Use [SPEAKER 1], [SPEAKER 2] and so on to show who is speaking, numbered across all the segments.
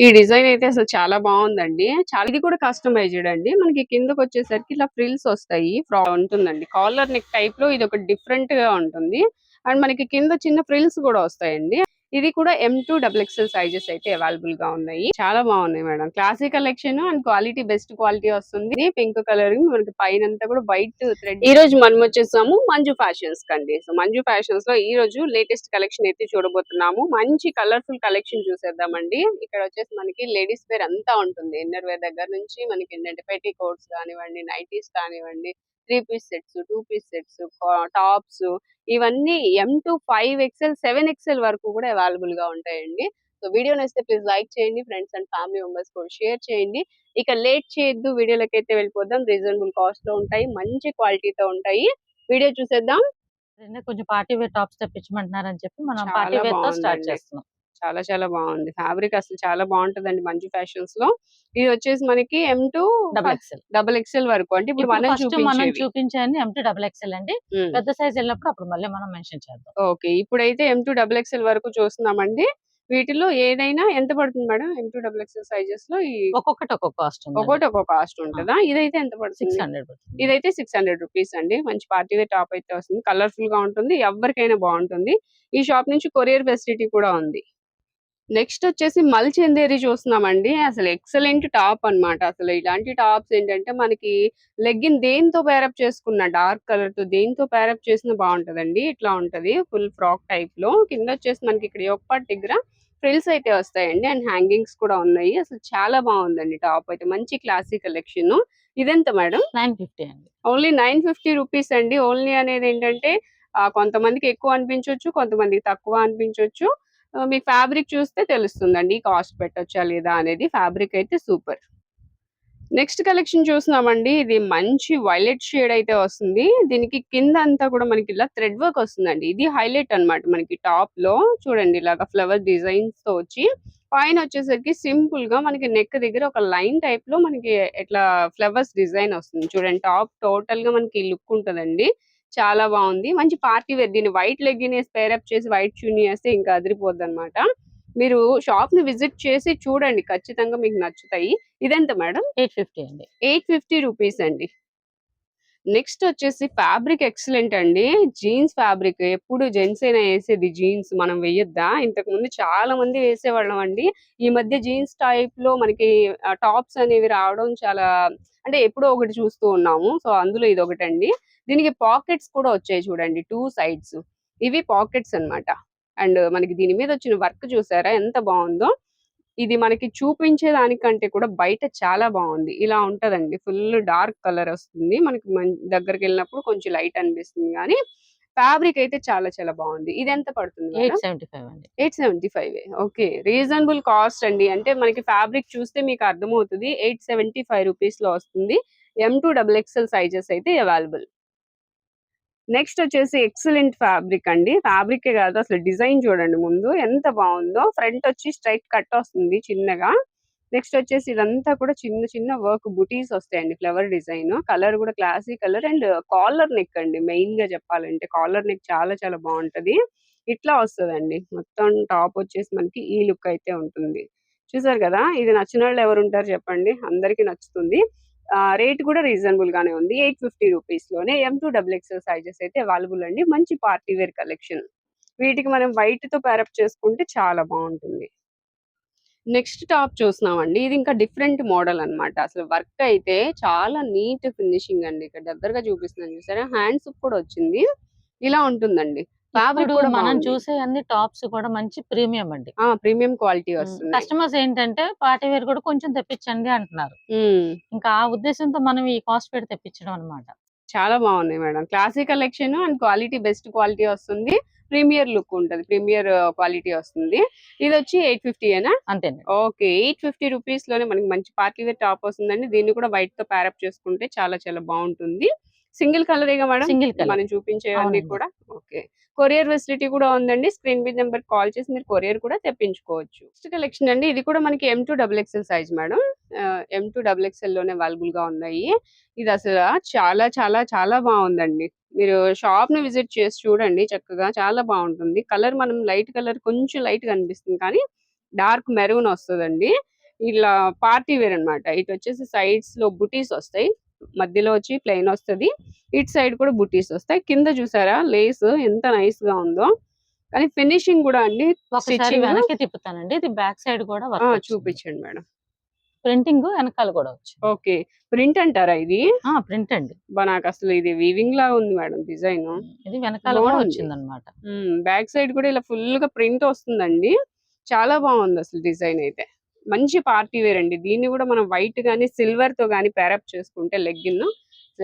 [SPEAKER 1] ఈ డిజైన్ అయితే అసలు చాలా బాగుందండి. చాలా ఇది కూడా కస్టమైజ్డ్ అండి. మనకి కిందకి వచ్చేసరికి ఇలా ఫ్రిల్స్ వస్తాయి. ఉంటుందండి కాలర్ నెక్ టైప్ లో ఇది ఒక డిఫరెంట్ గా ఉంటుంది. అండ్ మనకి కింద చిన్న ఫ్రిల్స్ కూడా వస్తాయండి. ఇది కూడా M2 XXL సైజెస్ అయితే అవైలబుల్ గా ఉన్నాయి. చాలా బాగున్నాయి madam. Classic collection and quality best quality వస్తుంది. పింక్ కలరింగ్ మనకి పైన అంతా కూడా వైట్ థ్రెడ్. ఈ రోజు మనం వచ్చేసాము మంజు ఫ్యాషన్స్ కండి. సో మంజు ఫ్యాషన్స్ లో ఈ రోజు లేటెస్ట్ కలెక్షన్ అయితే చూడబోతున్నాము. మంచి కలర్ఫుల్ కలెక్షన్ చూసేద్దామండి. ఇక్కడ వచ్చేసి మనకి లేడీస్ వేర్ అంతా ఉంటుంది. ఇన్నర్ వేర్ దగ్గర నుంచి మనకి ఏంటంటే పెట్టి కోట్స్ కానివ్వండి, నైటీస్ కానివ్వండి, 3 piece sets, 2 piece sets, tops, ఇవన్నీ M2 5XL 7XL వరకు కూడా అవైలబుల్ గా ఉంటాయండి. సో వీడియో నచ్చితే ప్లీజ్ లైక్ చేయండి, ఫ్రెండ్స్ అండ్ ఫ్యామిలీ మెంబర్స్ కూడా షేర్ చేయండి. ఇక లేట్ చేయొద్దు, వీడియోలోకి అయితే వెళ్ళిపోదాం. రీజనబుల్ కాస్ట్ లో ఉంటాయి, మంచి క్వాలిటీతో ఉంటాయి. వీడియో చూసేద్దాం.
[SPEAKER 2] కొంచెం పార్టీ వేర్ టాప్స్ తెప్పించమంటున్నారని చెప్పి మనం పార్టీ
[SPEAKER 1] చాలా
[SPEAKER 2] వేర్ తో స్టార్ట్
[SPEAKER 1] బాగుందండి.
[SPEAKER 2] చేస్తున్నాం.
[SPEAKER 1] చాలా చాలా బాగుంది. ఫ్యాబ్రిక్ అసలు చాలా బాగుంటదండి మంజు ఫ్యాషన్స్ లో. ఇది వచ్చేసి మనకి M2
[SPEAKER 2] డబుల్
[SPEAKER 1] XXL వరకు. అంటే ఇప్పుడు మనం
[SPEAKER 2] ఫస్ట్ మనం
[SPEAKER 1] చూపించేవి.
[SPEAKER 2] చూపించేది M2 XXL అండి. పెద్ద సైజ్ వెళ్ళినప్పుడు అప్పుడు మళ్ళీ మనం మెన్షన్ చేద్దాం.
[SPEAKER 1] ఓకే, ఇప్పుడైతే M2 XXL వరకు చూస్తున్నామండి. వీటిలో ఏదైనా ఎంత పడుతుంది మేడం? M2 XXL సైజెస్ లో
[SPEAKER 2] ఒక్కొక్కటి ఒక్కొక్క కాస్ట్ ఉంది.
[SPEAKER 1] ఒక్కొక్కటి ఒక్కొక్క కాస్ట్ ఉంటుందా? ఇదైతే ఎంత పడుతుంది?
[SPEAKER 2] 600 పడుతుంది.
[SPEAKER 1] ఇదైతే 600 రూపీస్ అండి. మంచి పార్టీ వేర్ టాప్ అయితే వస్తుంది. కలర్ఫుల్ గా ఉంటుంది, ఎవరికైనా బాగుంటుంది. ఈ షాప్ నుంచి కొరియర్ ఫెసిలిటీ కూడా ఉంది. నెక్స్ట్ వచ్చేసి మల్ చందేరి చూస్తున్నామండి. అసలు ఎక్సలెంట్ టాప్ అన్నమాట. అసలు ఇలాంటి టాప్స్ ఏంటంటే మనకి లెగ్గిన్ దేనితో పేరప్ చేసుకున్న డార్క్ కలర్ తో దేనితో పేరప్ చేసినా బాగుంటదండి. ఇట్లా ఉంటది ఫుల్ ఫ్రాక్ టైప్ లో. కింద వచ్చేసి మనకి ఇక్కడ యోక్ పార్ట్ దగ్గర ఫ్రిల్స్ అయితే వస్తాయండి. అండ్ హ్యాంగింగ్స్ కూడా ఉన్నాయి. అసలు చాలా బాగుందండి టాప్ అయితే. మంచి క్లాసిక్ కలెక్షన్. ఇదెంత మేడం?
[SPEAKER 2] 950 అండి.
[SPEAKER 1] ఓన్లీ 950 రూపీస్ అండి. ఓన్లీ అనేది ఏంటంటే కొంతమందికి ఎక్కువ అనిపించవచ్చు, కొంతమందికి తక్కువ అనిపించవచ్చు. మీకు ఫ్యాబ్రిక్ చూస్తే తెలుస్తుందండి కాస్ట్ పెట్టొచ్చా లేదా అనేది. ఫ్యాబ్రిక్ అయితే సూపర్. నెక్స్ట్ కలెక్షన్ చూస్తున్నామండి. ఇది మంచి వైలెట్ షేడ్ అయితే వస్తుంది. దీనికి కింద అంతా కూడా మనకి ఇలా థ్రెడ్ వర్క్ వస్తుందండి. ఇది హైలైట్ అన్నమాట. మనకి టాప్ లో చూడండి ఇలాగా ఫ్లవర్ డిజైన్స్ తో వచ్చి పైన వచ్చేసరికి సింపుల్ గా మనకి నెక్ దగ్గర ఒక లైన్ టైప్ లో మనకి ఇట్లా ఫ్లవర్స్ డిజైన్ వస్తుంది. చూడండి టాప్ టోటల్ గా మనకి లుక్ ఉంటదండి. చాలా బాగుంది. మంచి పార్టీ వేర్. దీన్ని వైట్ లెగ్గిన్ వేసి పేరప్ చేసి వైట్ చున్నీ వేస్తే ఇంకా అదిరిపోద్ది అనమాట. మీరు షాప్ ని విజిట్ చేసి చూడండి, ఖచ్చితంగా మీకు నచ్చుతాయి. ఇదెంత మేడం?
[SPEAKER 2] 850 అండి.
[SPEAKER 1] 850 రూపీస్ అండి. నెక్స్ట్ వచ్చేసి ఫ్యాబ్రిక్ ఎక్సలెంట్ అండి. Jeans fabric. ఎప్పుడు జెంట్స్ అయినా వేసేది జీన్స్ మనం వేయొద్దా? ఇంతకు ముందు చాలా మంది వేసేవాళ్ళం అండి. ఈ మధ్య జీన్స్ టైప్ లో మనకి టాప్స్ అనేవి రావడం చాలా, అంటే ఎప్పుడో ఒకటి చూస్తూ ఉన్నాము. సో అందులో ఇది ఒకటండి. దీనికి పాకెట్స్ కూడా వచ్చాయి చూడండి, 2 సైడ్స్. ఇవి పాకెట్స్ అన్నమాట. అండ్ మనకి దీని మీద వచ్చిన వర్క్ చూసారా ఎంత బాగుందో. ఇది మనకి చూపించే దానికంటే కూడా బయట చాలా బాగుంది. ఇలా ఉంటదండి. ఫుల్ డార్క్ కలర్ వస్తుంది. మనకి దగ్గరికి వెళ్ళినప్పుడు కొంచెం లైట్ అనిపిస్తుంది కానీ ఫ్యాబ్రిక్ అయితే చాలా చాలా బాగుంది. ఇది ఎంత పడుతుంది మేడం?
[SPEAKER 2] 875 అండి.
[SPEAKER 1] 875. ఓకే, రీజనబుల్ కాస్ట్ అండి. అంటే మనకి ఫ్యాబ్రిక్ చూస్తే మీకు అర్థమవుతుంది. 875 రూపీస్ లో వస్తుంది. M2 XXL సైజెస్ అయితే అవైలబుల్. నెక్స్ట్ వచ్చేసి ఎక్సలెంట్ ఫ్యాబ్రిక్ అండి. ఫ్యాబ్రిక్ కాదు, అసలు డిజైన్ చూడండి ముందు ఎంత బాగుందో. ఫ్రంట్ వచ్చి స్ట్రైట్ కట్ వస్తుంది చిన్నగా. నెక్స్ట్ వచ్చేసి ఇదంతా కూడా చిన్న చిన్న వర్క్ బుటీస్ వస్తాయండి. Flower design. కలర్ కూడా classy colour. And collar neck అండి. మెయిన్ గా చెప్పాలంటే కాలర్ నెక్ చాలా చాలా బాగుంటది. ఇట్లా వస్తుందండి. మొత్తం టాప్ వచ్చేసి మనకి ఈ లుక్ అయితే ఉంటుంది. చూసారు కదా, ఇది నచ్చిన వాళ్ళు ఎవరు ఉంటారు చెప్పండి, అందరికి నచ్చుతుంది. రేట్ కూడా రీజనబుల్ గానే ఉంది. 850 రూపీస్ లోనే M2 XXL సైజెస్ అయితే అవైలబుల్ అండి. మంచి పార్టీ వేర్ కలెక్షన్. వీటికి మనం వైట్ తో పేరప్ చేసుకుంటే చాలా బాగుంటుంది. నెక్స్ట్ టాప్ చూస్తున్నామండి. ఇది ఇంకా డిఫరెంట్ మోడల్ అన్నమాట. అసలు వర్క్ అయితే చాలా నీట్ ఫినిషింగ్ అండి. ఇక్కడ దగ్గరగా చూపిస్తున్నాను చూసారా, హ్యాండ్స్ కూడా వచ్చింది. ఇలా ఉంటుందండి. ఫ్యాబ్రిక్
[SPEAKER 2] ఇప్పుడు
[SPEAKER 1] కూడా
[SPEAKER 2] మనం
[SPEAKER 1] బాగుంది.
[SPEAKER 2] చూసే అన్ని టాప్స్ కూడా మంచి ప్రీమియం అండి.
[SPEAKER 1] ప్రీమియం క్వాలిటీ వస్తుంది.
[SPEAKER 2] కస్టమర్స్ ఏంటంటే పార్టీ వేర్ కూడా కొంచెం తెప్పించండి అంటున్నారు. ఇంకా ఆ ఉద్దేశంతో మనం ఈ కాస్ట్ పెట్టి తెప్పించడం అన్నమాట.
[SPEAKER 1] చాలా బాగున్నాయి madam. Classic collection and quality best quality వస్తుంది. ప్రీమియర్ లుక్ ఉంటది. ప్రీమియర్ క్వాలిటీ వస్తుంది. ఇది వచ్చి 850 ఏనా?
[SPEAKER 2] అంతేనండి.
[SPEAKER 1] ఓకే, 850 రూపీస్ లోనే మనకి మంచి పార్టీ వేర్ టాప్ వస్తుందండి. దీన్ని కూడా వైట్ తో పేరప్ చేసుకుంటే చాలా చాలా బాగుంటుంది. సింగిల్ కలరేగా మేడం?
[SPEAKER 2] సింగిల్ కలర్
[SPEAKER 1] మనం చూపించేవన్నీ
[SPEAKER 2] అవునండి.
[SPEAKER 1] కూడా. ఓకే, కొరియర్ ఫెసిలిటీ కూడా ఉందండి. స్క్రీన్ మీద నెంబర్ కాల్ చేసి మీరు కొరియర్ కూడా తెప్పించుకోవచ్చు. నెక్స్ట్ కలెక్షన్ అండి. ఇది కూడా మనకి M2 XXL size madam. M2 XXL లోనే అవైలబుల్ గా ఉన్నాయి. ఇది అసలు చాలా చాలా చాలా బాగుందండి. మీరు షాప్ ని విజిట్ చేసి చూడండి చక్కగా. చాలా బాగుంటుంది. కలర్ మనం లైట్ కలర్ కొంచెం లైట్ గా అనిపిస్తుంది కానీ డార్క్ మెరూన్ వస్తుందండి. ఇలా పార్టీ వేర్ అన్నమాట. ఇటు వచ్చేసి సైడ్స్ లో బుటీస్ వస్తాయి, మధ్యలో వచ్చి ప్లెయిన్ వస్తది. ఇటు సైడ్ కూడా బుటీస్ వస్తాయి. కింద చూసారా లేస్ ఎంత నైస్ గా ఉందో, కానీ ఫినిషింగ్ కూడా అండి
[SPEAKER 2] ఒకసారి
[SPEAKER 1] స్టిచ్చింగ్
[SPEAKER 2] వెనక్కి తిప్పుతానండి. ఇది బ్యాక్ సైడ్ కూడా వర్క్ వచ్చింది.
[SPEAKER 1] చూపించండి మేడం.
[SPEAKER 2] ప్రింటింగ్ వెనకాల కూడా వచ్చింది.
[SPEAKER 1] ఓకే, ప్రింట్ అంటారా ఇది?
[SPEAKER 2] ప్రింట్ అండి.
[SPEAKER 1] నాకు అసలు ఇది వీవింగ్ లా ఉంది మేడం డిజైన్.
[SPEAKER 2] ఇది వెనకాల కూడా
[SPEAKER 1] బాగుంది.
[SPEAKER 2] వచ్చిందన్నమాట.
[SPEAKER 1] బ్యాక్ సైడ్ కూడా ఇలా ఫుల్ గా ప్రింట్ వస్తుందండి. చాలా బాగుంది అసలు డిజైన్ అయితే. మంచి పార్టీ వేర్ అండి. దీన్ని కూడా మనం వైట్ గానీ సిల్వర్ తో గానీ పేరప్ చేసుకుంటే లెగ్గిన్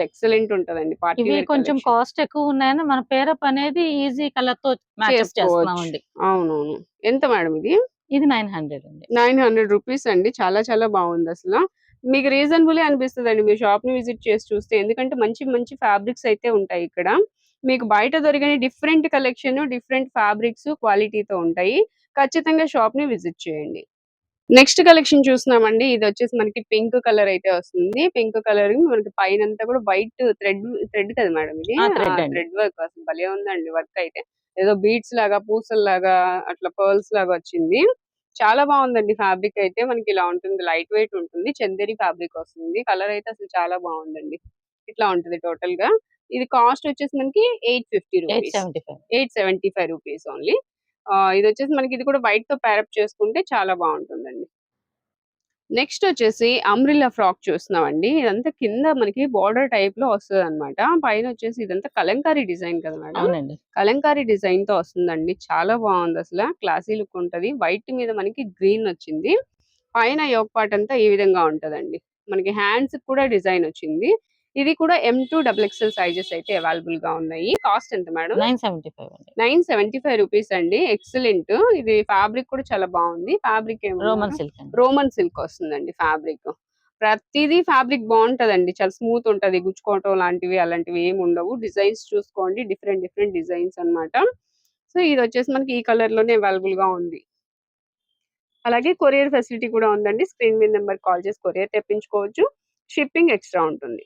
[SPEAKER 1] ఎక్సలెంట్ ఉంటదండి. పార్టీ
[SPEAKER 2] ఇవి
[SPEAKER 1] వేర్
[SPEAKER 2] కొంచెం కాస్ట్ ఎక్కువ ఉన్నాయని మన పేరప్ అనేది ఈజీ కలర్ తో మ్యాచప్ చేస్తున్నామండి.
[SPEAKER 1] అవునవును. ఎంత మేడం ఇది?
[SPEAKER 2] ఇది 900 అండి.
[SPEAKER 1] 900 రూపీస్ అండి. చాలా చాలా బాగుంది అసలు. మీకు రీజనబుల్ అనిపిస్తుందండి మీరు షాప్ ని విజిట్ చేసి చూస్తే. ఎందుకంటే మంచి మంచి ఫ్యాబ్రిక్స్ అయితే ఉంటాయి ఇక్కడ. మీకు బయట దొరికిన డిఫరెంట్ కలెక్షన్, డిఫరెంట్ ఫ్యాబ్రిక్స్ క్వాలిటీతో ఉంటాయి. ఖచ్చితంగా షాప్ ని విజిట్ చేయండి. నెక్స్ట్ కలెక్షన్ చూస్తున్నామండి. ఇది వచ్చేసి మనకి పింక్ కలర్ అయితే వస్తుంది. పింక్ కలర్ మనకి పైనంతా కూడా వైట్ థ్రెడ్ థ్రెడ్ కదా మేడం ఇది?
[SPEAKER 2] థ్రెడ్ అండి.
[SPEAKER 1] థ్రెడ్ వర్క్ అసలు భలే ఉందండి వర్క్ అయితే. ఏదో బీడ్స్ లాగా, పూసల్లాగా, అట్లా పర్ల్స్ లాగా వచ్చింది. చాలా బాగుందండి ఫ్యాబ్రిక్ అయితే. మనకి ఇలా ఉంటుంది, లైట్ వెయిట్ ఉంటుంది, చందేరి ఫ్యాబ్రిక్ వస్తుంది. కలర్ అయితే అసలు చాలా బాగుందండి. ఇట్లా ఉంటుంది టోటల్ గా. ఇది కాస్ట్ వచ్చేసి మనకి 850 రూపీస్,
[SPEAKER 2] 875.
[SPEAKER 1] 875 rupees only. ఇది వచ్చేసి మనకి ఇది కూడా వైట్ తో ప్యారప్ చేసుకుంటే చాలా బాగుంటుందండి. నెక్స్ట్ వచ్చేసి అంబ్రిల్లా ఫ్రాక్ చూస్తున్నామండి. ఇదంతా కింద మనకి బార్డర్ టైప్ లో వస్తుంది అనమాట. పైన వచ్చేసి ఇదంతా కలంకారీ డిజైన్ కదా మేడం?
[SPEAKER 2] అవునండి.
[SPEAKER 1] కలంకారీ డిజైన్ తో వస్తుందండి. చాలా బాగుంది అసలు. క్లాసీ లుక్ ఉంటది. వైట్ మీద మనకి గ్రీన్ వచ్చింది. పైన యోక్ పార్ట్ అంతా ఈ విధంగా ఉంటదండి. మనకి హ్యాండ్స్ కూడా డిజైన్ వచ్చింది. ఇది కూడా M2XXL సైజెస్ అయితే అవైలబుల్ గా ఉన్నాయి. కాస్ట్ ఎంత మేడం?
[SPEAKER 2] 975 అండి.
[SPEAKER 1] 975 రూపీస్ అండి. ఎక్సలెంట్. ఇది ఫ్యాబ్రిక్ కూడా చాలా బాగుంది. ఫ్యాబ్రిక్
[SPEAKER 2] రోమన్ సిల్క్ అండి.
[SPEAKER 1] రోమన్ సిల్క్ వస్తుందండి ఫ్యాబ్రిక్. ప్రతిదీ ఫ్యాబ్రిక్ బాగుంటదండి. చాలా స్మూత్ ఉంటది. గుచ్చుకోవటం లాంటివి అలాంటివి ఏమి ఉండవు. డిజైన్స్ చూసుకోండి, డిఫరెంట్ డిఫరెంట్ డిజైన్స్ అన్నమాట. సో ఇది వచ్చేసి మనకి ఈ కలర్ లోనే అవైలబుల్ గా ఉంది. అలాగే కొరియర్ ఫెసిలిటీ కూడా ఉందండి. స్క్రీన్ మీద నెంబర్ కాల్ చేసి కొరియర్ తెప్పించుకోవచ్చు. షిప్పింగ్ ఎక్స్ట్రా ఉంటుంది.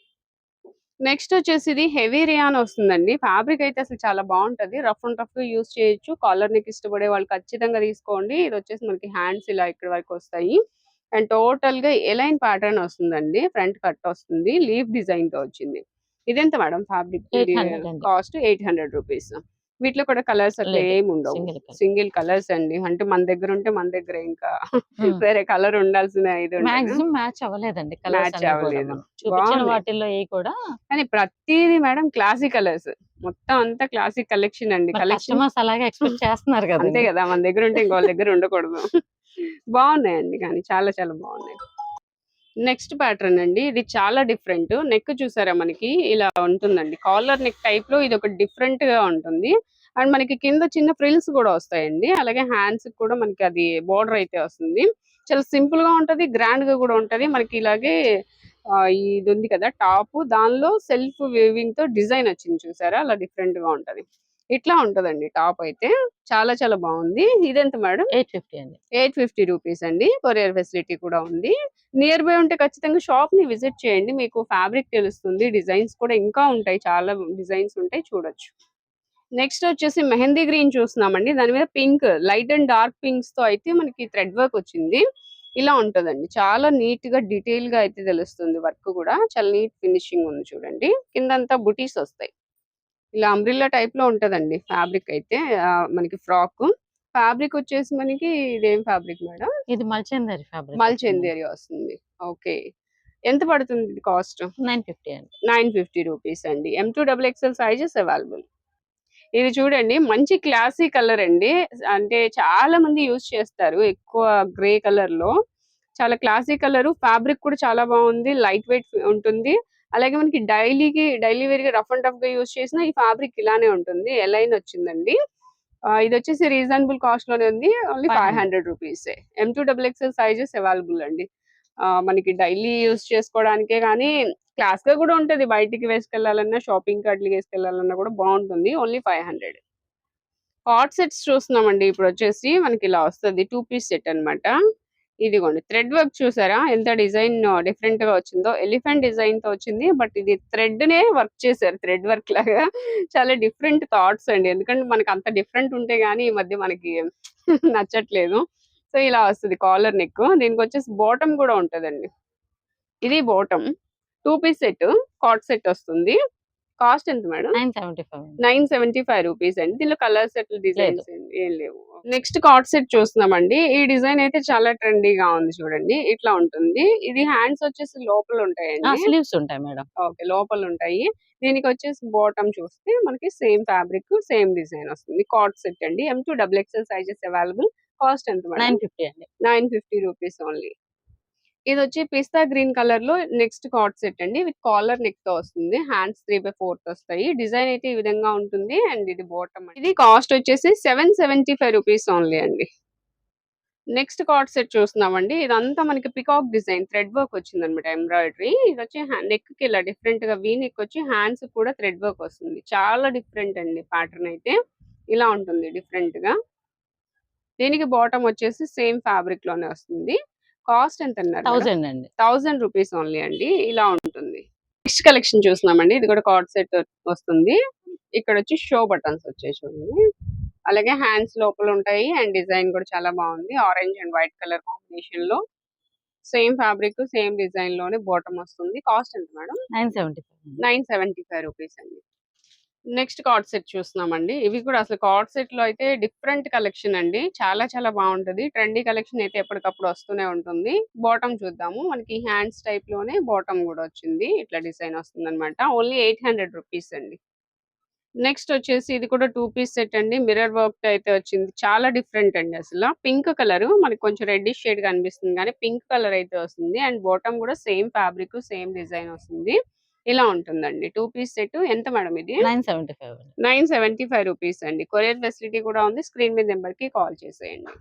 [SPEAKER 1] నెక్స్ట్ వచ్చేసి ఇది హెవీ రియాన్ వస్తుందండి. ఫ్యాబ్రిక్ అయితే అసలు చాలా బాగుంటది. రఫ్ అండ్ టఫ్ యూస్ చేయొచ్చు. కాలర్ నెక్ ఇష్టపడే వాళ్ళు ఖచ్చితంగా తీసుకోండి. ఇది వచ్చేసి మనకి హ్యాండ్స్ ఇలా ఇక్కడ వరకు వస్తాయి. అండ్ టోటల్ గా ఎలైన్ ప్యాటర్న్ వస్తుందండి. ఫ్రంట్ కట్ వస్తుంది. లీఫ్ డిజైన్ తో వచ్చింది. ఇదెంత మేడం ఫ్యాబ్రిక్?
[SPEAKER 2] 800 అండి.
[SPEAKER 1] Cost 800 rupees. వీటిలో కూడా కలర్స్ అట్లా
[SPEAKER 2] లేదు,
[SPEAKER 1] ఏమి ఉండవు.
[SPEAKER 2] Single colour.
[SPEAKER 1] సింగిల్ కలర్స్ అండి. అంటే మన దగ్గర ఉంటే మన దగ్గర ఇంకా వేరే కలర్ ఉండాల్సిన ఇది ఉండదు.
[SPEAKER 2] మాక్సిమం మ్యాచ్ అవ్వలేదండి కలర్స్
[SPEAKER 1] మ్యాచ్
[SPEAKER 2] అన్ని కూడా
[SPEAKER 1] అవ్వలేదు.
[SPEAKER 2] మనం చూపించిన
[SPEAKER 1] బాగున్నాయి.
[SPEAKER 2] వాటిల్లో ఏ కూడా
[SPEAKER 1] కానీ ప్రతిదీ మేడం క్లాసిక్ కలర్స్. మొత్తం అంతా క్లాసిక్ కలెక్షన్ అండి. కలెక్షన్
[SPEAKER 2] కస్టమర్స్ అలాగే ఎక్స్పెక్ట్ చేస్తున్నారు
[SPEAKER 1] అంతే
[SPEAKER 2] కదండి.
[SPEAKER 1] కదా, మన దగ్గర ఉంటే ఇంకో వాళ్ళ దగ్గర ఉండకూడదు. బాగున్నాయండి, కానీ చాలా చాలా బాగున్నాయి. నెక్స్ట్ ప్యాటర్న్ అండి. ఇది చాలా డిఫరెంట్. నెక్ చూసారా మనకి ఇలా ఉంటుందండి. కాలర్ నెక్ టైప్ లో ఇది ఒక డిఫరెంట్ గా ఉంటుంది. అండ్ మనకి కింద చిన్న ఫ్రిల్స్ కూడా వస్తాయండి. అలాగే హ్యాండ్స్ కూడా మనకి అది బోర్డర్ అయితే వస్తుంది. చాలా సింపుల్ గా ఉంటది, గ్రాండ్ గా కూడా ఉంటది. మనకి ఇలాగే ఇది ఉంది కదా టాప్, దానిలో సెల్ఫ్ వేవింగ్ తో డిజైన్ వచ్చింది చూసారా, అలా డిఫరెంట్ గా ఉంటది. ఇట్లా ఉంటదండి టాప్ అయితే. చాలా చాలా బాగుంది. ఇదెంత మేడం?
[SPEAKER 2] 850 అండి.
[SPEAKER 1] 850 రూపీస్ అండి. కొరియర్ ఫెసిలిటీ కూడా ఉంది. నియర్ బై ఉంటే ఖచ్చితంగా షాప్ ని విజిట్ చేయండి. మీకు ఫ్యాబ్రిక్ తెలుస్తుంది. డిజైన్స్ కూడా ఇంకా ఉంటాయి, చాలా డిజైన్స్ ఉంటాయి, చూడొచ్చు. నెక్స్ట్ వచ్చేసి మెహందీ గ్రీన్ చూస్తున్నామండి. దాని మీద pink, light and dark pinks తో అయితే మనకి థ్రెడ్ వర్క్ వచ్చింది. ఇలా ఉంటదండి. చాలా నీట్ గా డీటెయిల్ గా అయితే తెలుస్తుంది. వర్క్ కూడా చాలా నీట్ ఫినిషింగ్ ఉంది చూడండి. కిందంతా బుటీస్ వస్తాయి. ఇలా అంబ్రిల్లా టైప్ లో ఉంటదండి ఫ్యాబ్రిక్ అయితే. మనకి ఫ్రాక్ ఫ్యాబ్రిక్ వచ్చేసి మనకి ఇదేం ఫ్యాబ్రిక్ మేడం?
[SPEAKER 2] ఇది మల్చందరి ఫ్యాబ్రిక్.
[SPEAKER 1] మల్చందేరి వస్తుంది. ఓకే, ఎంత పడుతుంది ఇది కాస్ట్?
[SPEAKER 2] 950 అండి.
[SPEAKER 1] 950 రూపీస్ అండి. M2XXL sizes available. ఇది చూడండి, మంచి క్లాసీ కలర్ అండి. అంటే చాలా మంది యూజ్ చేస్తారు ఎక్కువ గ్రే కలర్ లో. చాలా క్లాసీ కలర్. ఫ్యాబ్రిక్ కూడా చాలా బాగుంది. లైట్ వెయిట్ ఉంటుంది. అలాగే మనకి డైలీ వేర్ గా రఫ్ అండ్ టఫ్ గా యూజ్ చేసిన ఈ ఫ్యాబ్రిక్ ఇలానే ఉంటుంది. ఎలైన్ వచ్చిందండి. ఇది వచ్చేసి రీజనబుల్ కాస్ట్ లోనే ఉంది. Only 500 rupees. M2XXL sizes available అండి. మనకి డైలీ యూజ్ చేసుకోవడానికే కానీ క్లాస్ గా కూడా ఉంటది. బయటికి వేసుకెళ్లాలన్నా, షాపింగ్ అట్లకి వేసుకెళ్లాలన్నా కూడా బాగుంటుంది. ఓన్లీ 500. కాట్ సెట్స్ చూస్తున్నామండి. ఇప్పుడు వచ్చేసి మనకి ఇలా వస్తుంది. 2 పీస్ సెట్ అన్నమాట. ఇదిగోండి, థ్రెడ్ వర్క్ చూసారా ఎంత డిజైన్ డిఫరెంట్ గా వచ్చిందో. ఎలిఫెంట్ డిజైన్ తో వచ్చింది. బట్ ఇది థ్రెడ్ నే వర్క్ చేశారు, థ్రెడ్ వర్క్ లాగా. చాలా డిఫరెంట్ థాట్స్ అండి. ఎందుకంటే మనకి అంత డిఫరెంట్ ఉంటే గానీ ఈ మధ్య మనకి నచ్చట్లేదు. సో ఇలా వస్తుంది కాలర్ నెక్. దీనికి వచ్చేసి బాటమ్ కూడా ఉంటదండి. ఇది బాటమ్ 2 పీస్ సెట్, కాట్ సెట్ వస్తుంది. కాస్ట్ ఎంత మేడం?
[SPEAKER 2] 975
[SPEAKER 1] 975 రూపీస్ అండి. దీనిలో కలర్ సెట్ డిజైన్స్ ఏం లేవు. నెక్స్ట్ కార్డ్ సెట్ చూస్తున్నామండి. ఈ డిజైన్ అయితే చాలా ట్రెండీగా ఉంది చూడండి. ఇట్లా ఉంటుంది. ఇది హ్యాండ్స్ వచ్చేసి లోపల ఉంటాయండి.
[SPEAKER 2] స్లీవ్స్ ఉంటాయి మేడం.
[SPEAKER 1] ఓకే, లోపల ఉంటాయి. దీనికి వచ్చేసి బాటమ్ చూస్తే మనకి సేమ్ ఫ్యాబ్రిక్, సేమ్ డిజైన్ వస్తుంది. కార్డ్ సెట్ అండి. M2 XXL sizes available. Cost ఎంత మేడం?
[SPEAKER 2] 950 అండి.
[SPEAKER 1] 950 రూపీస్ ఓన్లీ. ఇది వచ్చి పిస్తా గ్రీన్ కలర్ లో నెక్స్ట్ కార్డ్ సెట్ అండి. విత్ కాలర్ నెక్ తో వస్తుంది. హ్యాండ్స్ 3/4 వస్తాయి. డిజైన్ అయితే ఈ విధంగా ఉంటుంది. అండ్ ఇది బాటమ్. ఇది కాస్ట్ వచ్చేసి 775 రూపీస్ ఓన్లీ అండి. నెక్స్ట్ కార్డ్ సెట్ చూస్తున్నామండి. ఇదంతా మనకి పికాక్ డిజైన్ థ్రెడ్ వర్క్ వచ్చింది అనమాట, ఎంబ్రాయిడరీ. ఇది వచ్చి నెక్ కి ఇలా డిఫరెంట్ గా వీ నెక్ వచ్చి హ్యాండ్స్ కూడా థ్రెడ్ వర్క్ వస్తుంది. చాలా డిఫరెంట్ అండి ప్యాటర్న్ అయితే. ఇలా ఉంటుంది డిఫరెంట్ గా. దీనికి బాటమ్ వచ్చేసి సేమ్ ఫ్యాబ్రిక్ లోనే వస్తుంది. కాస్ట్ ఎంత అన్నారు?
[SPEAKER 2] 1000 అండి.
[SPEAKER 1] 1000 రూపీస్ ఓన్లీ అండి. ఇలా ఉంటుంది. నెక్స్ట్ కలెక్షన్ చూస్తున్నామండి. ఇది కూడా కార్డ్ సెట్ వస్తుంది. ఇక్కడ వచ్చి షో బటన్స్ వచ్చాయి చూడండి. అలాగే హ్యాండ్స్ లోపల ఉంటాయి. అండ్ డిజైన్ కూడా చాలా బాగుంది. Orange and white colour combination లో సేమ్ ఫ్యాబ్రిక్, సేమ్ డిజైన్ లోనే బాటమ్ వస్తుంది. కాస్ట్ ఎంత మేడం? 975 రూపీస్ అండి. నెక్స్ట్ కార్డ్ సెట్ చూస్తున్నామండి. ఇవి కూడా అసలు కార్డ్ సెట్ లో అయితే డిఫరెంట్ కలెక్షన్ అండి. చాలా చాలా బాగుంటది. ట్రెండీ కలెక్షన్ అయితే ఎప్పటికప్పుడు వస్తూనే ఉంటుంది. బాటమ్ చూద్దాము. మనకి హ్యాండ్స్ టైప్ లోనే బాటమ్ కూడా వచ్చింది. ఇట్లా డిజైన్ వస్తుంది అనమాట. ఓన్లీ 800 రూపీస్ అండి. నెక్స్ట్ వచ్చేసి ఇది కూడా 2 పీస్ సెట్ అండి. మిర్రర్ వర్క్ అయితే వచ్చింది. చాలా డిఫరెంట్ అండి. అసలు పింక్ కలర్ మనకి కొంచెం రెడ్డిష్ షేడ్ కనిపిస్తుంది కానీ పింక్ కలర్ అయితే వస్తుంది. అండ్ బాటమ్ కూడా సేమ్ ఫ్యాబ్రిక్, సేమ్ డిజైన్ వస్తుంది. ఇలా ఉంటుందండి 2 పీస్ సెట్. ఎంత మేడం ఇది? 975 రూపీస్ అండి. కొరియర్ ఫెసిలిటీ కూడా ఉంది. స్క్రీన్ మీద నెంబర్ కి కాల్ చేసేయండి.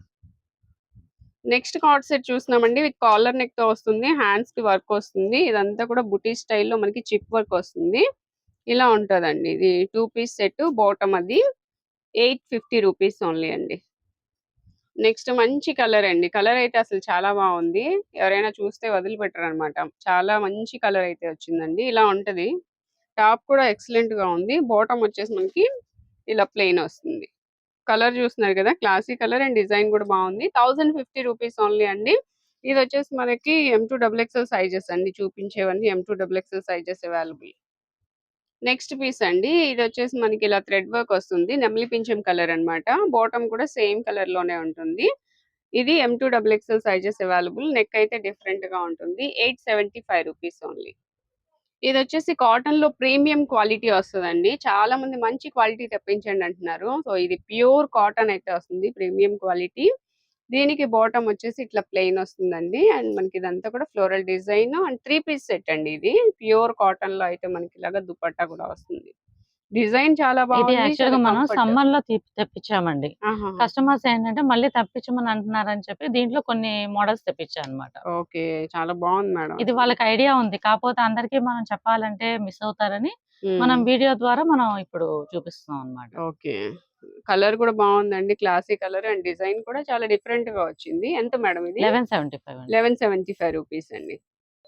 [SPEAKER 1] నెక్స్ట్ కార్డ్ సెట్ చూస్తున్నామండి. విత్ కాలర్ నెక్ తో వస్తుంది. హ్యాండ్స్ కి వర్క్ వస్తుంది. ఇదంతా కూడా బుటీ స్టైల్లో మనకి చిప్ వర్క్ వస్తుంది. ఇలా ఉంటదండి. ఇది 2 పీస్ సెట్. బాటమ్ అది 850 రూపీస్ ఓన్లీ అండి. నెక్స్ట్ మంచి కలర్ అండి. కలర్ అయితే అసలు చాలా బాగుంది. ఎవరైనా చూస్తే వదిలిపెట్టరు అనమాట. చాలా మంచి కలర్ అయితే వచ్చిందండి. ఇలా ఉంటది. టాప్ కూడా ఎక్సలెంట్ గా ఉంది. బాటమ్ వచ్చేసి మనకి ఇలా ప్లెయిన్ వస్తుంది. కలర్ చూస్తున్నారు కదా, క్లాసీ కలర్ అండ్ డిజైన్ కూడా బాగుంది. 1050 రూపీస్ ఓన్లీ అండి. ఇది వచ్చేసి మనకి M2 XXL సైజెస్ అండి. చూపించేవన్నీ M2 XXL sizes available. Next piece అండి. ఇది వచ్చేసి మనకి ఇలా థ్రెడ్ వర్క్ వస్తుంది. నెమలి పింఛం కలర్ అన్నమాట. బాటమ్ కూడా సేమ్ కలర్ లోనే ఉంటుంది. ఇది M2 XXL sizes available. Neck అయితే డిఫరెంట్ గా ఉంటుంది. 875 రూపీస్ ఓన్లీ. ఇది వచ్చేసి కాటన్ లో ప్రీమియం క్వాలిటీ వస్తుందండి. చాలా మంది మంచి క్వాలిటీ తెప్పించండి అంటున్నారు. సో ఇది ప్యూర్ కాటన్ అయితే వస్తుంది, ప్రీమియం క్వాలిటీ. దీనికి బాటమ్ వచ్చేసి ఇట్లా ప్లెయిన్ వస్తుందండి. అండ్ మనకి ఇదంతా కూడా floral design and 3 piece set అండి. ఇది ప్యూర్ కాటన్ లో అయితే మనకి ఇలాగా దుపట్టా కూడా వస్తుంది. డిజైన్ చాలా
[SPEAKER 2] ఇది
[SPEAKER 1] బాగుంది.
[SPEAKER 2] యాక్చువల్ గా
[SPEAKER 1] చాలా
[SPEAKER 2] మనం
[SPEAKER 1] కంఫర్ట్.
[SPEAKER 2] సమ్మర్ లో తెప్పించామండి.
[SPEAKER 1] ఆహాహా.
[SPEAKER 2] కస్టమర్స్ ఏంటంటే మళ్ళీ తెప్పించమని అంటున్నారని చెప్పి దీంట్లో కొన్ని మోడల్స్ తెప్పించాను అనమాట.
[SPEAKER 1] ఓకే, చాలా బాగుంది మేడం.
[SPEAKER 2] ఇది వాళ్ళకి ఐడియా ఉంది. కాకపోతే అందరికీ మనం చెప్పాలంటే మిస్ అవుతారని మనం
[SPEAKER 1] ఉమ్.
[SPEAKER 2] వీడియో ద్వారా మనం ఇప్పుడు చూపిస్తున్నాం అన్నమాట.
[SPEAKER 1] ఓకే, కలర్ కూడా బాగుందండి. క్లాసీ కలర్ అండ్ డిజైన్ కూడా చాలా డిఫరెంట్ గా వచ్చింది. ఎంత మేడం ఇది?
[SPEAKER 2] 1175 అండి.
[SPEAKER 1] 1175 రూపీస్ అండి.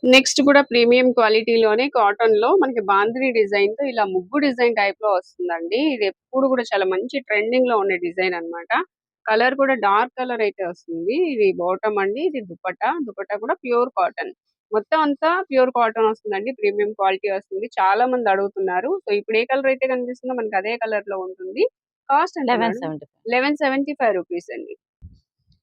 [SPEAKER 1] నెక్స్ట్ కూడా ప్రీమియం క్వాలిటీలోనే కాటన్ లో మనకి బాందిని డిజైన్ తో ఇలా ముగ్గు డిజైన్ టైప్ లో వస్తుందండి. ఇది ఎప్పుడు కూడా చాలా మంచి ట్రెండింగ్ లో ఉండే డిజైన్ అన్నమాట. కలర్ కూడా డార్క్ కలర్ అయితే వస్తుంది. ఇది బాటమ్ అండి. ఇది దుపట్టా. దుపట్టా కూడా ప్యూర్ కాటన్. మొత్తం అంతా ప్యూర్ కాటన్ వస్తుందండి. ప్రీమియం క్వాలిటీ వస్తుంది. చాలా మంది అడుగుతున్నారు. సో ఇప్పుడు ఏ కలర్ అయితే కనిపిస్తుందో మనకి అదే కలర్ లో ఉంటుంది. కాస్ట్ ఎంత మేడం?
[SPEAKER 2] 1175.
[SPEAKER 1] 1175 రూపీస్ అండి.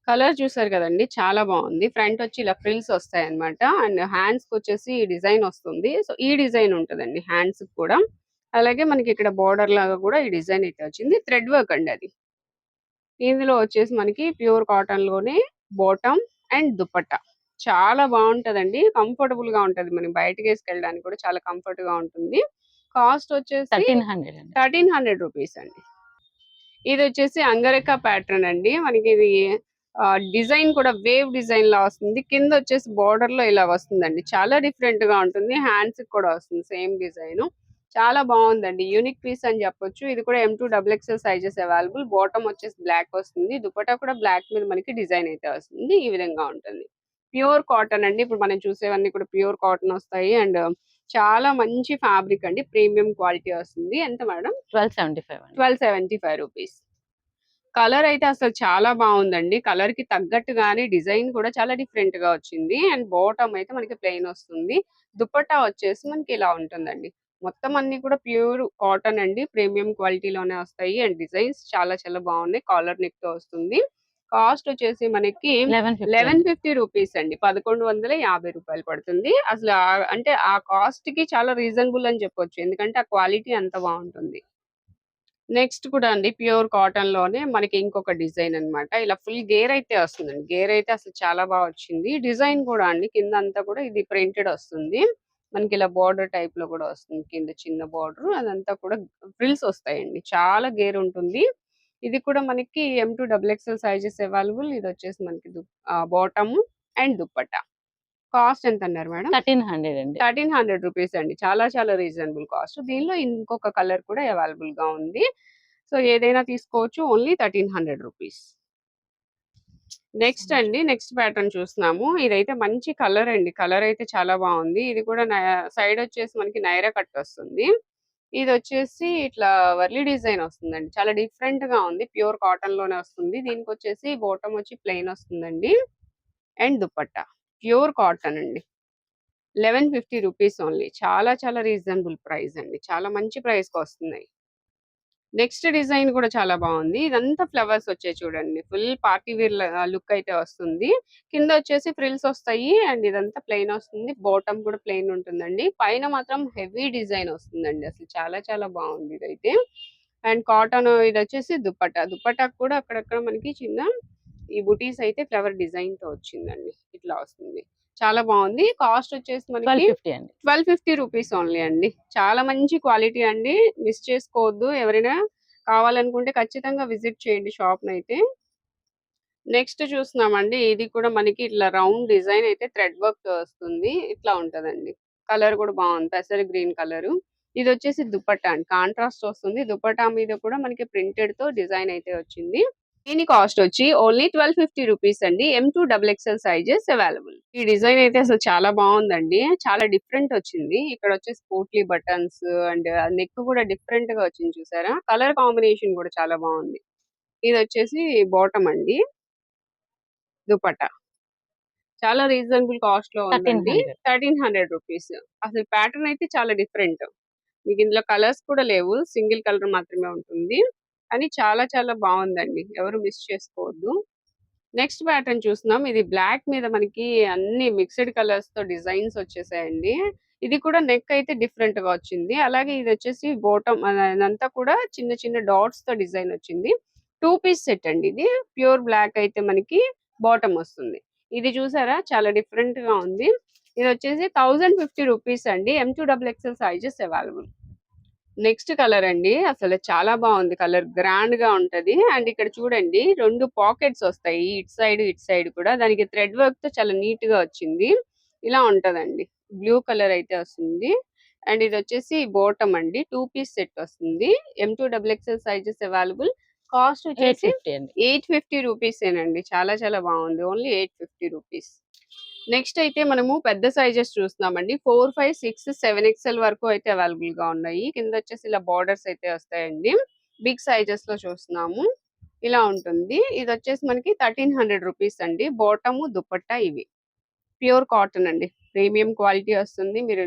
[SPEAKER 1] కలర్ చూసారు కదండి, చాలా బాగుంది. ఫ్రంట్ వచ్చి ఇలా ఫ్రిల్స్ వస్తాయి అనమాట. అండ్ హ్యాండ్స్ కి వచ్చేసి ఈ డిజైన్ వస్తుంది. సో ఈ డిజైన్ ఉంటుందండి హ్యాండ్స్ కూడా. అలాగే మనకి ఇక్కడ బోర్డర్ లాగా కూడా ఈ డిజైన్ అయితే వచ్చింది. థ్రెడ్ వర్క్ అండి అది. ఇందులో వచ్చేసి మనకి ప్యూర్ కాటన్ లోనే బాటమ్ అండ్ దుపట్టా. చాలా బాగుంటదండి. కంఫర్టబుల్ గా ఉంటది. మనం బయటకి వేసుకెళ్ళడానికి కూడా చాలా కంఫర్ట్ గా ఉంటుంది. కాస్ట్ వచ్చేసి
[SPEAKER 2] 1300 అండి.
[SPEAKER 1] 1300 రూపీస్ అండి. ఇది వచ్చేసి అంగరక ప్యాటర్న్ అండి. మనకి ఇది డిజైన్ కూడా వేవ్ డిజైన్ లా వస్తుంది. కింద వచ్చేసి బోర్డర్ లో ఇలా వస్తుందండి. చాలా డిఫరెంట్ గా ఉంటుంది. హ్యాండ్స్ కూడా వస్తుంది సేమ్ డిజైన్. చాలా బాగుందండి. యూనిక్ పీస్ అని చెప్పొచ్చు. ఇది కూడా M2 XXL sizes available. Bottom వచ్చేసి బ్లాక్ వస్తుంది. దుపట్టా కూడా బ్లాక్ మీద మనకి డిజైన్ అయితే వస్తుంది. ఈ విధంగా ఉంటుంది. ప్యూర్ కాటన్ అండి. ఇప్పుడు మనం చూసేవన్నీ కూడా ప్యూర్ కాటన్ వస్తాయి. అండ్ చాలా మంచి ఫ్యాబ్రిక్ అండి. ప్రీమియం క్వాలిటీ వస్తుంది. ఎంత మేడం?
[SPEAKER 2] 1275 అండి.
[SPEAKER 1] 1275 రూపీస్. కలర్ అయితే అసలు చాలా బాగుందండి. కలర్ కి తగ్గట్టుగానే డిజైన్ కూడా చాలా డిఫరెంట్ గా వచ్చింది. అండ్ బాటమ్ అయితే మనకి ప్లెయిన్ వస్తుంది. దుపట్టా వచ్చేసి మనకి ఇలా ఉంటుందండి. మొత్తం అన్ని కూడా ప్యూర్ కాటన్ అండి. ప్రీమియం క్వాలిటీలోనే వస్తాయి. అండ్ డిజైన్స్ చాలా చాలా బాగున్నాయి. కాలర్ నెక్ తో వస్తుంది. కాస్ట్ వచ్చేసి మనకి
[SPEAKER 2] 1150 అండి.
[SPEAKER 1] 1150 రూపీస్ అండి. 1150 రూపాయలు పడుతుంది. అసలు అంటే ఆ కాస్ట్ కి చాలా రీజనబుల్ అని చెప్పొచ్చు. ఎందుకంటే ఆ క్వాలిటీ అంత బాగుంటుంది. నెక్స్ట్ కూడా అండి ప్యూర్ కాటన్ లోనే మనకి ఇంకొక డిజైన్ అన్నమాట. ఇలా ఫుల్ గేర్ అయితే వస్తుందండి. గేర్ అయితే అసలు చాలా బాగా వచ్చింది. డిజైన్ కూడా అండి కింద అంతా కూడా ఇది ప్రింటెడ్ వస్తుంది. మనకి ఇలా బార్డర్ టైప్ లో కూడా వస్తుంది. కింద చిన్న బార్డర్ అదంతా కూడా ఫ్రిల్స్ వస్తాయండి. చాలా గేర్ ఉంటుంది. ఇది కూడా మనకి M2 double XL sizes available. ఇది వచ్చేసి మనకి బాటమ్ అండ్ దుప్పట్టా. కాస్ట్ ఎంత అన్నారు మేడం?
[SPEAKER 2] 1300 అండి.
[SPEAKER 1] 1300 రూపీస్ అండి. చాలా చాలా రీజనబుల్ కాస్ట్. దీనిలో ఇంకొక కలర్ కూడా అవైలబుల్ గా ఉంది. సో ఏదైనా తీసుకోవచ్చు. Only 1300 rupees. నెక్స్ట్ అండి నెక్స్ట్ ప్యాటర్న్ చూస్తున్నాము. ఇదైతే మంచి కలర్ అండి. కలర్ అయితే చాలా బాగుంది. ఇది కూడా సైడ్ వచ్చేసి మనకి నైరా కట్ వస్తుంది. ఇది వచ్చేసి ఇట్లా వర్లీ డిజైన్ వస్తుందండి. చాలా డిఫరెంట్ గా ఉంది. ప్యూర్ కాటన్ లోనే వస్తుంది. దీనికి వచ్చేసి బాటమ్ వచ్చి ప్లెయిన్ వస్తుందండి. అండ్ దుపట్టా ప్యూర్ కాటన్ అండి. 1150 రూపీస్ ఓన్లీ. చాలా చాలా రీజనబుల్ ప్రైస్ అండి. చాలా మంచి ప్రైస్ కి వస్తున్నాయి. నెక్స్ట్ డిజైన్ కూడా చాలా బాగుంది. ఇదంతా ఫ్లవర్స్ వచ్చాయి చూడండి. ఫుల్ పార్టీ వేర్ లుక్ అయితే వస్తుంది. కింద వచ్చేసి ఫ్రిల్స్ వస్తాయి. అండ్ ఇదంతా ప్లెయిన్ వస్తుంది. బాటమ్ కూడా ప్లెయిన్ ఉంటుందండి. పైన మాత్రం హెవీ డిజైన్ వస్తుందండి. అసలు చాలా చాలా బాగుంది ఇదైతే. అండ్ కాటన్ ఇది వచ్చేసి దుపట్టా. దుపట్టాకు కూడా అక్కడక్కడ మనకి చిన్న ఈ బుటీస్ అయితే ఫ్లవర్ డిజైన్ తో వచ్చిందండి. ఇట్లా వస్తుంది. చాలా బాగుంది. కాస్ట్ వచ్చేసి మనకి
[SPEAKER 2] 1250 అండి.
[SPEAKER 1] 1250 రూపీస్ ఓన్లీ అండి. చాలా మంచి క్వాలిటీ అండి. మిస్ చేసుకోవద్దు. ఎవరైనా కావాలనుకుంటే ఖచ్చితంగా విజిట్ చేయండి షాప్ నైతే. నెక్స్ట్ చూస్తున్నామండి. ఇది కూడా మనకి ఇట్లా రౌండ్ డిజైన్ అయితే థ్రెడ్ వర్క్ తో వస్తుంది. ఇట్లా ఉంటదండి. కలర్ కూడా బాగుంది. పెసర గ్రీన్ కలర్. ఇది వచ్చేసి దుపట్టా అండి. కాంట్రాస్ట్ వస్తుంది. దుపట్టా మీద కూడా మనకి ప్రింటెడ్ తో డిజైన్ అయితే వచ్చింది. దీని కాస్ట్ వచ్చి ఓన్లీ 1250 రూపీస్ అండి. M2 double XL sizes available. ఈ డిజైన్ అయితే అసలు చాలా బాగుందండి. చాలా డిఫరెంట్ వచ్చింది. ఇక్కడ వచ్చేసి పోట్లీ బటన్స్ అండ్ నెక్ కూడా డిఫరెంట్ గా వచ్చింది చూసారా. కలర్ కాంబినేషన్ కూడా చాలా బాగుంది. ఇది వచ్చేసి బాటమ్ అండి. దుపట్టా చాలా రీజనబుల్ కాస్ట్ లో ఉందండి.
[SPEAKER 2] 1300.
[SPEAKER 1] 1300 రూపీస్. అసలు ప్యాటర్న్ అయితే చాలా డిఫరెంట్. మీకు ఇందులో కలర్స్ కూడా లేవు. సింగిల్ కలర్ మాత్రమే ఉంటుంది. కానీ చాలా చాలా బాగుందండి. ఎవరు మిస్ చేసుకోవద్దు. నెక్స్ట్ ప్యాటర్న్ చూస్తున్నాం. ఇది బ్లాక్ మీద మనకి అన్ని మిక్స్డ్ కలర్స్ తో డిజైన్స్ వచ్చేసాయండి. ఇది కూడా నెక్ అయితే డిఫరెంట్ గా వచ్చింది. అలాగే ఇది వచ్చేసి బాటమ్ అదంతా కూడా చిన్న చిన్న డాట్స్ తో డిజైన్ వచ్చింది. 2 పీస్ సెట్ అండి ఇది. ప్యూర్ బ్లాక్ అయితే మనకి బాటమ్ వస్తుంది. ఇది చూసారా చాలా డిఫరెంట్ గా ఉంది. ఇది వచ్చేసి 1050 రూపీస్ అండి. M2 double XL sizes available. Next colour అండి. అసలు చాలా బాగుంది కలర్. గ్రాండ్ గా ఉంటది. అండ్ ఇక్కడ చూడండి 2 పాకెట్స్ వస్తాయి. ఇటు సైడ్ కూడా దానికి థ్రెడ్ వర్క్ తో చాలా నీట్ గా వచ్చింది. ఇలా ఉంటదండి. బ్లూ కలర్ అయితే వస్తుంది. అండ్ ఇది వచ్చేసి బాటమ్ అండి. 2 పీస్ సెట్ వస్తుంది. M2 double XL sizes available. Cost వచ్చేసి
[SPEAKER 2] 850 అండి.
[SPEAKER 1] 850 రూపీస్ ఏనండి. చాలా చాలా బాగుంది. Only 850 rupees. నెక్స్ట్ అయితే మనము పెద్ద సైజెస్ చూస్తున్నామండి. 4, 5, 6, 7 ఎక్స్ఎల్ వరకు అయితే అవైలబుల్ గా ఉన్నాయి. కింద వచ్చేసి ఇలా బార్డర్స్ అయితే వస్తాయండి. బిగ్ సైజెస్ లో చూస్తున్నాము. ఇలా ఉంటుంది. ఇది వచ్చేసి మనకి 1300 రూపీస్ అండి. బాటమ్ దుపట్టా ఇవి ప్యూర్ కాటన్ అండి. ప్రీమియం క్వాలిటీ వస్తుంది. మీరు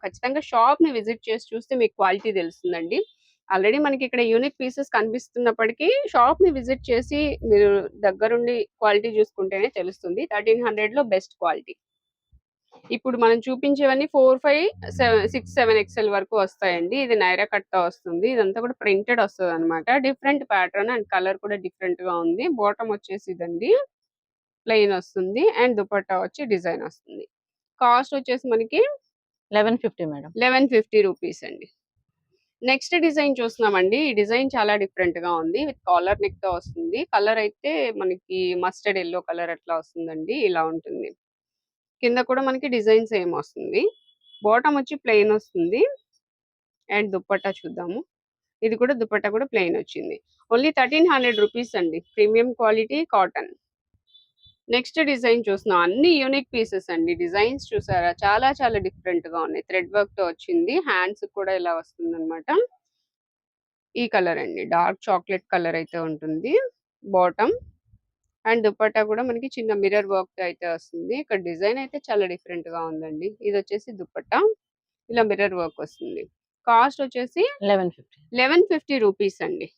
[SPEAKER 1] ఖచ్చితంగా షాప్ ని విజిట్ చేసి చూస్తే మీకు క్వాలిటీ తెలుస్తుందండి. ఆల్రెడీ మనకి ఇక్కడ యూనిక్ పీసెస్ కనిపిస్తున్నప్పటికీ షాప్ ని విజిట్ చేసి మీరు దగ్గరుండి క్వాలిటీ చూసుకుంటేనే తెలుస్తుంది. 1300 లో బెస్ట్ క్వాలిటీ. ఇప్పుడు మనం చూపించేవన్నీ 4, 5, 6, 7 ఎక్స్ఎల్ వరకు వస్తాయండి. ఇది నైరా కట్ తో వస్తుంది. ఇదంతా కూడా ప్రింటెడ్ వస్తుంది అనమాట. డిఫరెంట్ ప్యాటర్న్ అండ్ కలర్ కూడా డిఫరెంట్ గా ఉంది. బాటమ్ వచ్చేసి ఇదండి ప్లెయిన్ వస్తుంది. అండ్ దుపట్టా వచ్చి డిజైన్ వస్తుంది. కాస్ట్ వచ్చేసి మనకి
[SPEAKER 2] 1150 మేడం.
[SPEAKER 1] 1150 రూపీస్ అండి. నెక్స్ట్ డిజైన్ చూస్తున్నామండి. ఈ డిజైన్ చాలా డిఫరెంట్ గా ఉంది. విత్ కాలర్ నెక్ తో వస్తుంది. కలర్ అయితే మనకి మస్టర్డ్ ఎల్లో కలర్ అట్లా వస్తుందండి. ఇలా ఉంటుంది. కింద కూడా మనకి డిజైన్ సేమ్ వస్తుంది. బాటమ్ వచ్చి ప్లెయిన్ వస్తుంది. అండ్ దుపట్టా చూద్దాము. ఇది కూడా దుపట్టా కూడా ప్లెయిన్ వచ్చింది. ఓన్లీ 1300 రూపీస్ అండి. Premium quality cotton. Next design చూస్తున్నాం. అన్ని యూనిక్ పీసెస్ అండి. డిజైన్స్ చూసారా చాలా చాలా డిఫరెంట్ గా ఉన్నాయి. థ్రెడ్ వర్క్ తో వచ్చింది. హ్యాండ్స్ కూడా ఇలా వస్తుంది అనమాట. ఈ కలర్ అండి డార్క్ చాక్లెట్ కలర్ అయితే ఉంటుంది. బాటమ్ అండ్ దుపట్టా కూడా మనకి చిన్న మిర్రర్ వర్క్ అయితే వస్తుంది. ఇక్కడ డిజైన్ అయితే చాలా డిఫరెంట్ గా ఉందండి. ఇది వచ్చేసి దుపట్టా ఇలా మిర్రర్ వర్క్ వస్తుంది. కాస్ట్ వచ్చేసి
[SPEAKER 2] 1150.
[SPEAKER 1] 1150 రూపీస్ అండి.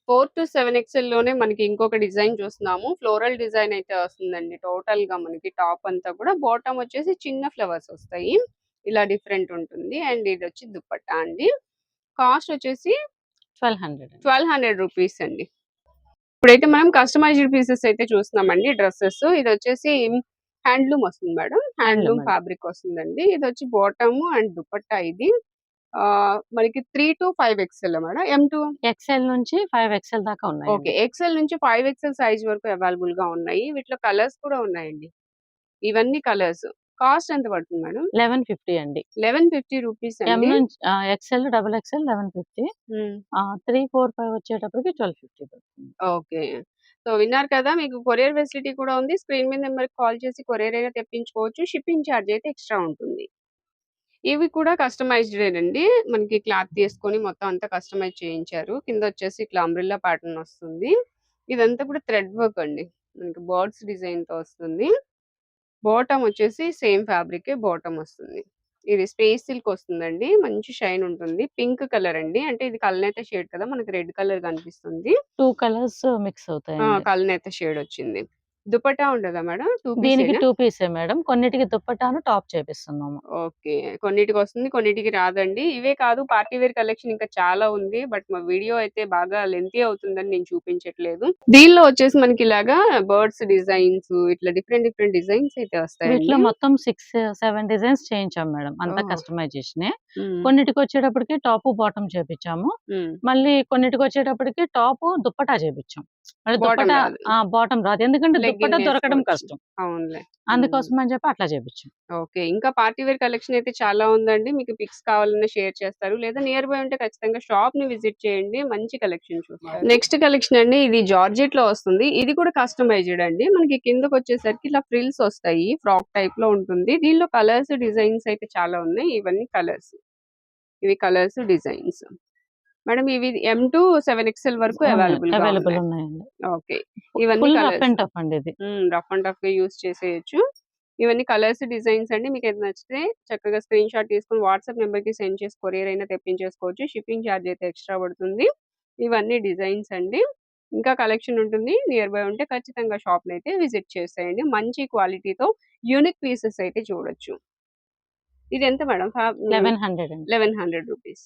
[SPEAKER 1] 4 to 7 XL లోనే మనకి ఇంకొక డిజైన్ చూస్తున్నాము. ఫ్లోరల్ డిజైన్ అయితే వస్తుందండి. టోటల్ గా మనకి టాప్ అంతా కూడా బాటమ్ వచ్చేసి చిన్న ఫ్లవర్స్ వస్తాయి. ఇలా డిఫరెంట్ ఉంటుంది. అండ్ ఇది వచ్చి దుపట్టా అండి. కాస్ట్ వచ్చేసి
[SPEAKER 2] 1200 అండి.
[SPEAKER 1] 1200 రూపీస్ అండి. ఇప్పుడైతే మనం కస్టమైజ్డ్ పీసెస్ అయితే చూస్తున్నామండి. డ్రెస్సెస్ ఇది వచ్చేసి హ్యాండ్లూమ్ వస్తుంది మేడం. Handloom
[SPEAKER 2] madam.
[SPEAKER 1] ఫ్యాబ్రిక్ వస్తుందండి. ఇది వచ్చి బాటమ్ అండ్ దుపట్టా ఇది మనకి 3 to 5 XL madam. M2
[SPEAKER 2] XL నుంచి 5 XL దాకా
[SPEAKER 1] ఓకే.
[SPEAKER 2] ఉన్నాయండి.
[SPEAKER 1] ఎక్స్ఎల్ నుంచి 5 XL సైజ్ వరకు అవైలబుల్ గా ఉన్నాయి. వీటిలో కలర్స్ కూడా ఉన్నాయండి. ఇవన్నీ కలర్స్. కాస్ట్ ఎంత పడుతుంది మేడం?
[SPEAKER 2] 1150 అండి.
[SPEAKER 1] 1150 రూపీస్
[SPEAKER 2] ఎం
[SPEAKER 1] అండి.
[SPEAKER 2] నుంచి ఎక్స్ఎల్, డబుల్ ఎక్స్ఎల్ 1150.
[SPEAKER 1] హ్మ్.
[SPEAKER 2] 3, 4, 5 వచ్చేటప్పటికి 1250 పడుతుంది.
[SPEAKER 1] ఓకే. సో విన్నారు కదా! మీకు కొరియర్ ఫెసిలిటీ కూడా ఉంది. స్క్రీన్ మీద నెంబర్‌కి కాల్ చేసి కొరియర్ అయినా తెప్పించుకోవచ్చు. షిప్పింగ్ చార్జ్ అయితే ఎక్స్‌ట్రా ఉంటుంది. ఇవి కూడా కస్టమైజ్డేనండి. మనకి క్లాత్ తీసుకొని మొత్తం అంతా కస్టమైజ్ చేయించారు. కింద వచ్చేసి ఇట్లా అంబ్రెల్లా ప్యాటర్న్ వస్తుంది. ఇదంతా కూడా థ్రెడ్ వర్క్ అండి. మనకి బర్డ్స్ డిజైన్‌తో వస్తుంది. బాటమ్ వచ్చేసి సేమ్ ఫ్యాబ్రికే బాటమ్ వస్తుంది. ఇది స్పేస్ సిల్క్ వస్తుందండి. మంచి షైన్ ఉంటుంది. పింక్ కలర్ అండి. అంటే ఇది కల్నేత షేడ్ కదా! మనకి రెడ్ కలర్ కనిపిస్తుంది.
[SPEAKER 2] 2 కలర్స్ మిక్స్ అవుతాయండి.
[SPEAKER 1] కల్నేత షేడ్ వచ్చింది. దుపట్టా ఉండదా మేడం? 2
[SPEAKER 2] దీనికి
[SPEAKER 1] పీసేనా?
[SPEAKER 2] 2 పీసే మేడం. కొన్నిటికి దుప్పటాను టాప్ చేపిస్తున్నాము.
[SPEAKER 1] ఓకే. కొన్నిటికొస్తుంది. కొన్నిటికి రాదండి. ఇవే కాదు పార్టీ వేర్ కలెక్షన్ ఇంకా చాలా ఉంది. బట్ మా వీడియో అయితే బాగా లెంతీ అవుతుందని నేను చూపించట్లేదు. దీనిలో వచ్చేసి మనకి ఇలాగా బర్డ్స్ డిజైన్స్ ఇట్లా డిఫరెంట్ డిఫరెంట్ డిజైన్స్ అయితే
[SPEAKER 2] వీటిలో
[SPEAKER 1] వస్తాయండి.
[SPEAKER 2] మొత్తం 6, 7 డిజైన్స్ చేయించాం మేడం. అంతా
[SPEAKER 1] ఓహ్!
[SPEAKER 2] కస్టమైజేషనే.
[SPEAKER 1] హ్మ్.
[SPEAKER 2] కొన్నిటికొచ్చేటప్పటికి టాపు, బాటమ్ చేపిచ్చాము.
[SPEAKER 1] హ్మ్.
[SPEAKER 2] మళ్ళీ కొన్నిటికొచ్చేటప్పటికి టాపు, దుప్పటా చేపిచ్చాం. మళ్ళీ
[SPEAKER 1] బాటమ్
[SPEAKER 2] దుప్పటా
[SPEAKER 1] రాదు.
[SPEAKER 2] బాటమ్ రాదు. ఎందుకంటే
[SPEAKER 1] లెగ్గిన్
[SPEAKER 2] దుప్పటా దొరకడం
[SPEAKER 1] వేసుకోవచ్చు.
[SPEAKER 2] కష్టం.
[SPEAKER 1] అవునులే. హ్మ్.
[SPEAKER 2] అందుకోసం అని చెప్పి అట్లా చేపిచ్చాం.
[SPEAKER 1] ఓకే. ఇంకా పార్టీ వేర్ కలెక్షన్ అయితే చాలా ఉందండి. మీకు పిక్స్ కావాలన్నా షేర్ చేస్తారు. లేదా నియర్ బై ఉంటే ఖచ్చితంగా షాప్‌ని విజిట్ చేయండి. మంచి కలెక్షన్ చూస్తారు. నెక్స్ట్ కలెక్షన్ అండి ఇది జార్జెట్‌లో వస్తుంది. ఇది కూడా కస్టమైజ్డ్ అండి. మనకి కిందకొచ్చేసరికి ఇట్లా ఫ్రిల్స్ వస్తాయి. ఫ్రాక్ టైప్‌లో ఉంటుంది. దీనిలో కలర్స్, డిజైన్స్ అయితే చాలా ఉన్నాయి. ఇవన్నీ కలర్స్. ఇవి కలర్స్, డిజైన్స్. మేడం ఇవి M to 7 XL వరకు
[SPEAKER 2] ఉన్నాయి.
[SPEAKER 1] అవైలబుల్‌గా
[SPEAKER 2] అవైలబుల్
[SPEAKER 1] ఉన్నాయి.
[SPEAKER 2] ఉన్నాయండి.
[SPEAKER 1] ఓకే. ఇవన్నీ
[SPEAKER 2] full rough
[SPEAKER 1] colours.
[SPEAKER 2] And tough అండి ఇది.
[SPEAKER 1] రఫ్ అండ్ టఫ్‌గా యూజ్ చేసేయొచ్చు. ఇవన్నీ కలర్స్, డిజైన్స్ అండి. మీకేది నచ్చితే చక్కగా స్క్రీన్ షాట్ తీసుకొని వాట్సాప్ నంబర్‌కి సెండ్ చేసి కొరియర్ అయినా తెప్పించేసుకోవచ్చు. షిప్పింగ్ చార్జ్ అయితే ఎక్స్‌ట్రా పడుతుంది. ఇవన్నీ డిజైన్స్ అండి. ఇంకా కలెక్షన్ ఉంటుంది. నియర్ బై ఉంటే ఖచ్చితంగా షాప్‌నైతే విజిట్ చేసేయండి. మంచి క్వాలిటీతో యూనిక్ పీసెస్ అయితే చూడొచ్చు. ఇది ఎంత మేడం?
[SPEAKER 2] 1100 అండి.
[SPEAKER 1] 1100 రూపీస్.